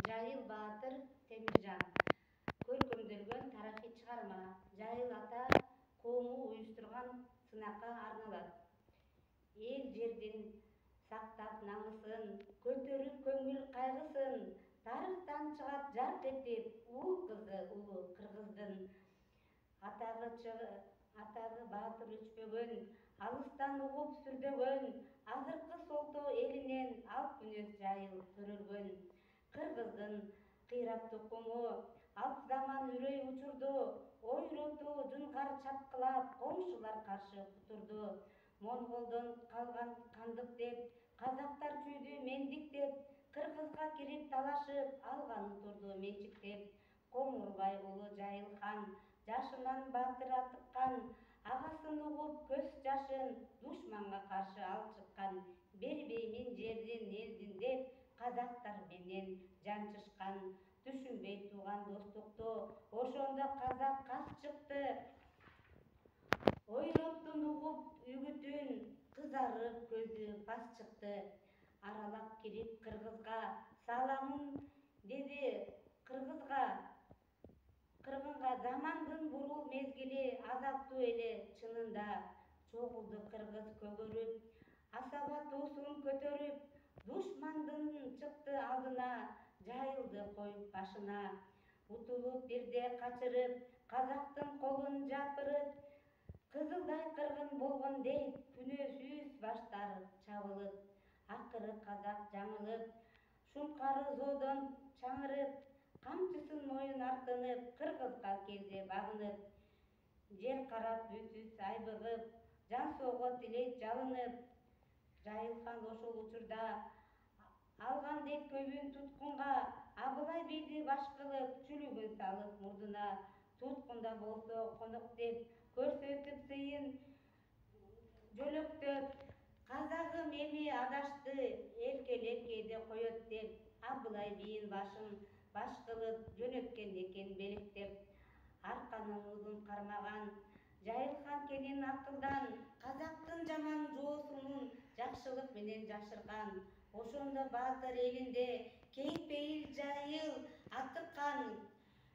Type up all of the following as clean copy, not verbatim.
Жайыл Баатыр Темиржан. Көркөмдөлгөн тарыхый чыгарма Жайыл ата коому уюштурган сынакка арналат. Эл жердин сактап намысын, көтөрүп көңүл кайгысын, тарыхтан чыгат жарк этип уул кызы улуу кыргыздын. Атагы баатыр өчпөгөн, алыстан угуп сүрдөгөн, азыркы солтоо элинен алп үнөт жайыл төрөлгөн. Кыргыздын кыйрап тукуму, алп заман үрөй учурду, ойроту жунгар чапкылап, комшулар каршы кутурду. Монголдон калган кандык деп, казактар чүйдү мендик деп, кыргызга кирип талашып, алган утурду менчиктеп. Комурбай улуу Жайыл хан жашынан баатыр атыккан, агасын угуп көз жашын душманга каршы алып чыккан. Бербеймин жердин элдин деп, казактар менен жанчышкан. Түшүнбөй тууган достукту, ошондо казак кас чыкты. Ойроптун угуп үгүтүн, кызарып көзү бас чыкты. Аралап кирип кыргызга, саламын деди кыргынга замандын бурул мезгили азаптуу эле чынында. Чогулду кыргыз көгөрүп, асаба туусун көтөрүп, душмандын чыкты алдына, Жайылды коюп башына. Утулуп бирде качырып, казактын колун жапырып, кызылдай кыргын болгон дейт, күнөөсүз баштар чабылып. Акыры казак жаңылып, шумкары зоодон чаңырып, камчысын моюн артынып, кыргызга келди багынып. Жер карап үсүс айбыгып, жан соого тилейт жалынып. Жайыл хан ошол учурда алган дейт көбүн туткунга, Абылай бийди баш кылып, чүлүгүн салып мурдуна. Туткунда болсо конок деп, көрсөтүп сыйын жөлөктөп, казагым эми адашты, эркелеп кээде коет деп, Абылай бийин башын баш кылып жөнөткөн экен белектеп. Арканын узун кармаган Жайыл хан кенен акылдан, казактын жаман жоосунун жакшылык менен жашырган. Ошондо баатыр элинде кейпейил Жайыл атыккан,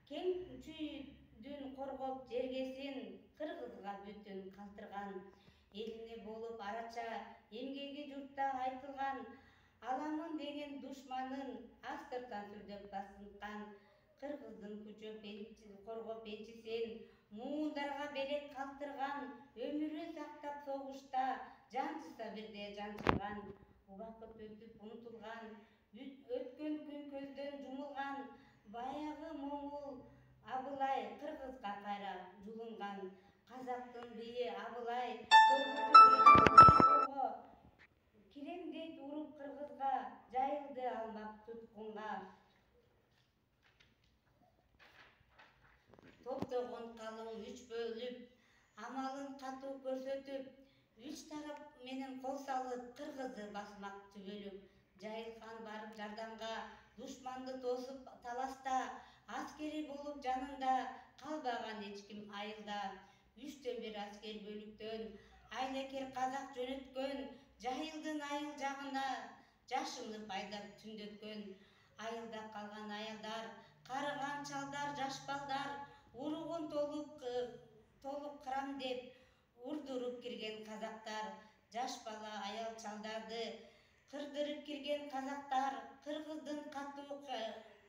кеңчүйдүн коргоп жергесин, кыргызга бүтүн калтырган. Элине болуп арача эмгеги журтта айтылган, аламын деген душманын астыртан сүрдөп басынткан. Кыргыздын күчөп коргоп энчисин, муундарга белек калтырган, өмүрү сактап согушта жанчыса бирде жанчырган. Убакыт өтүп унутулган, өткөн күн көздөн жумулган, баягы моңул Абылай кыргызга кайра жулунган. Казактын бийи Абылай киремдейт уруп кыргызга, Жайылды алмак туткунга. Топтогон калың үч бөлүп, амалын катуу көрсөтүп, үч тарап менен кол салып, кыргызды басмак түбөлүп. Жайыл хан барып жардамга, душманды тосуп таласта, аскери болуп жанында калбаган эч ким айылда. 3/1 аскер бөлүктөн айлакер казак жөнөткөн, Жайылдын айыл жагына жашынып айдап түндөткөн. Айылда калган аялдар, карыган чалдар, жаш балдар, уругун толук кырам деп урдуруп кирген казактар. Жаш бала аял чалдарды кырдырып кирген казактар, кыргыздын катуу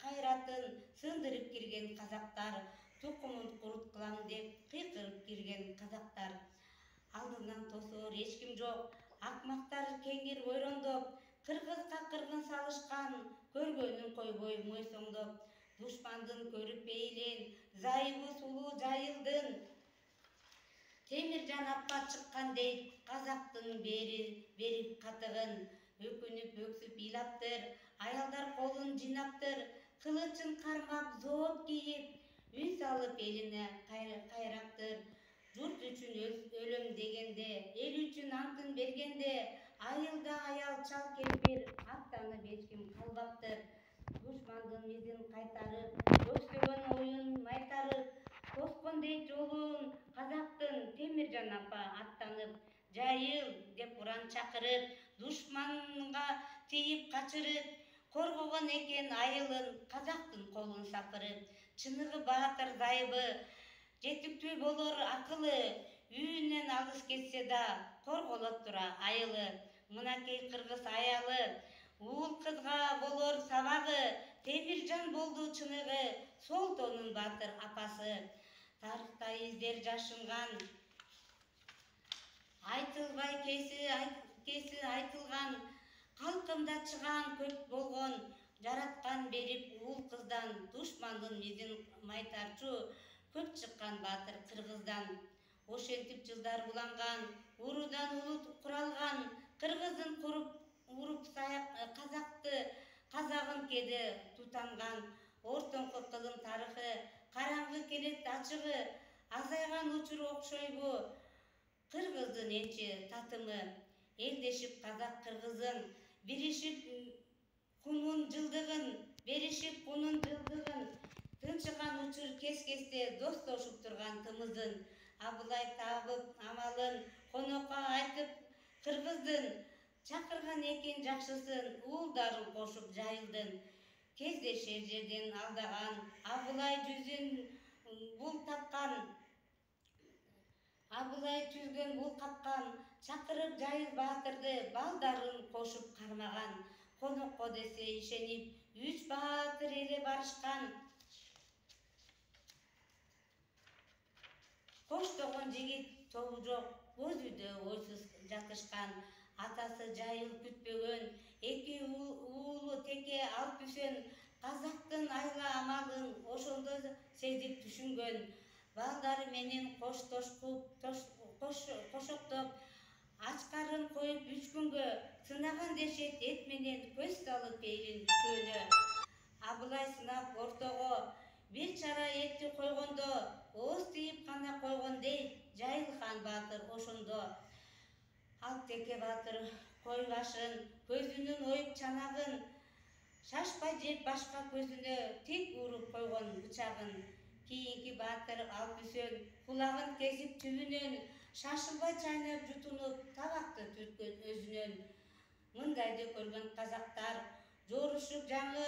кайратын сындырып кирген казактар, тукумун куруткулам деп кыйкырып кирген казактар. Алдынан тосоор эч ким жок, акмактар кеңир ойрондоп, кыргызга кыргын салышкан, көргөнүн койбой мойсоңдоп. Душмандын көрүп бейлин, зайыбы сулуу Жайылдын, Темиржан апа чыккан дейт, казактын берип катыгын. Өкүнүп өксүп ыйлаптыр, аялдар колун жыйнаптыр, кылычын кармап зоот кийип, үй салып элине кайраптыр. Журт үчүн өлөм дегенде, эл үчүн антын бергенде, айылда аял чал кемпир, аттанып эч ким калбаптыр. Душмандын мизин кайтарып, көксөгөн оюн майтарып, тоскон дейт жолун казактын. Темиржан апа аттанып, Жайыл деп уран чакырып, душманга тийип качырып, Коргогон экен айылын, казактын колун сапырып, чыныгы баатыр зайыбы, жетиктүү болор акылы, үйүнөн алыс кетсе да, корголот тура айылы. Мынакей кыргыз аялы, уул кызга болор сабагы, Темиржан болду чыныгы, сол тонун баатыр апасы. Тарыхта издер жашынган, айтылбай кеси айтылган, калкымда чыган көп болгон, жараткан берип уул кыздан, душмандын мизин майтарчу, көп чыккан баатыр кыргыздан. Ошентип жылдар уланган, урудан улут куралган, кыргыздын уруп казакты, казагын кеде тутанган, ортоңку кылым тарыхы, караңгы келет ачыгы, азайган учур окшойбу, кыргыздын энчи татымы, элдешип казак кыргызын, биришип кунун жылдыгын, беришип кунун жылдыгын, тынчыган учур кес-кесте достошуп турган тымызын, абылай табып амалын, конокко айтып кыргыздын, чакырган экен жакшысын, уулдарын кошуп жайылдын. Кездешер жерден алдаган, абылай жүзүн бул капкан, чакырып жайыл баатырды, балдарын кошуп кармаган. Конокко десе ишенип, 3 баатыр эле барышкан. Коштогон жигит тобу жок, боз үйдө ойсуз жатышкан. Атасы жайыл күтпөгөн, 2 уулу Теке Алпүсөн, казактын айла амалын ошондо сезип түшүнгөн. Балдары менен кошоктоп, ачкарын коюп 3 күнгө, сынаган дешет эт менен көз салып эйлин чөөнө. Абылай сынап ортого, бир чара этти койгондо, ооз тийип гана койгон дейт Жайылхан баатыр ошондо. Ал Теке баатыр кой башын, көзүнүн оюп чанагын, шашпай жеп башка көзүнө тик уруп койгон бычагын. Кийинки баатыр Алпүсөн кулагын кесип түбүнөн, шашылбай чайнап жутунуп, табакты түрткөн өзүнөн. Мындайды көргөн казактар, жорушуп жаңы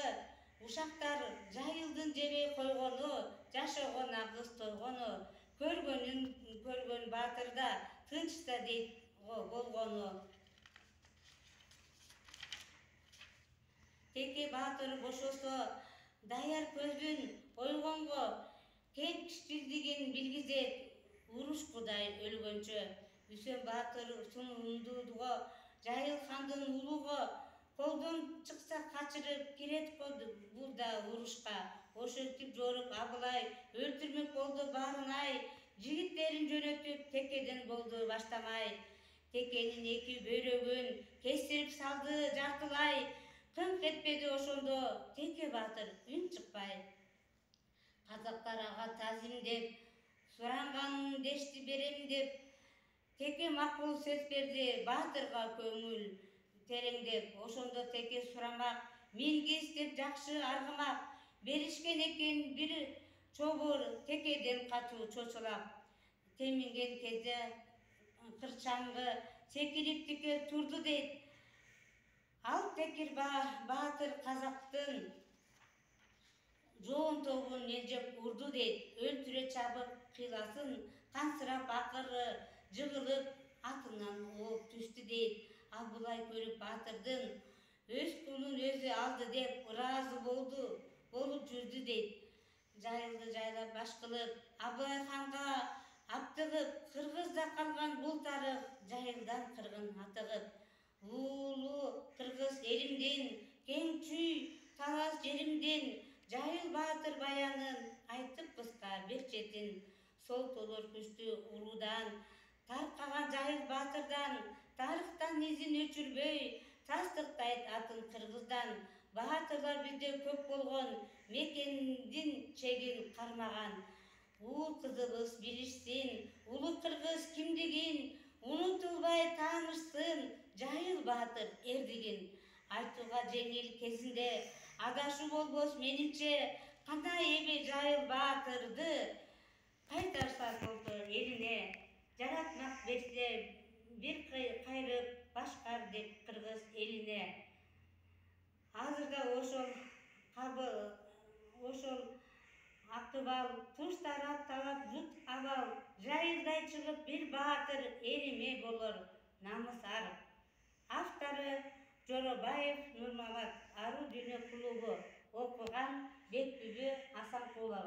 ушактар, жайылдын жебей койгону, жашогон агыз тойгону, көргөн баатырда тынчта дейт болгону. Теке баатыр бошосо, даяр көзүн ойгонго, кең кичпилдигин билгизет, урушкудай өлгөнчө. Үсөн баатыр Сундууго, Жайылхандын улуго, колдон чыкса качырып кирет бул да урушка. Ошентип жоруп Абылай өлтүрмөк болду баарын ай, жигиттерин жөнөтүп Текеден болду баштамай. Текенин 2 бөйрөгүн кестирип салды жартылай, кыңк этпеди ошондо Теке баатыр үн чыкпай. Казактар ага тазимдеп, суранганын дешти берем деп, Теке макул сөз берди, баатырга көңүл тереңдеп. Ошондо Теке сурамак, мингиз деп жакшы аргымак, беришкен экен бир чобур Текеден качуу чочулап. Теминген кезде кырчаңгы секирип тике турду дейт. Ал Текир баатыр казактын жоон тобун элжеп урду дейт. Өлтүрө чабып кыйласын, кансырап акыры жыгылып атынан ооп түштү дейт. Абылай көрүп баатырдын өз кулун өзү алды деп ыраазы болуп жүрдү дейт. Жайылды жайлап баш кылып, Абылай ханга аптыгып, кыргызда калган бул тарых, жайылдан кыргын атыгып. Уулу кыргыз элимден, кең чүй талас жеримден, Жайыл баатыр баянын айтып кыска бир четин. Сол толор күчтүү уруудан, таркаган Жайыл баатырдан, тарыхтан изин өчүрбөй, тастыктайт атын кыргыздан. Баатырлар бизде көп болгон, мекендин чегин кармаган. Уул кызыбыз билишсин, улуу кыргыз кимдигин, унутулбай таанышсын Жайыл баатыр эрдигин. Айтууга жеңил кезинде, адашуу болбос менимче, кана эми Жайыл баатырды кайтарса болду элине. Жаратмак берсе бир кайрып башкар деп кыргыз элине. азырда ошол Актыбал туштар атталап жут абал, жайылдай чыгып бир баатыр эриме болор намыс ар. Автору Жоробаев Нурмамат, Ару Дүйнө клубу, окуган Бекбүбү Асанкулова.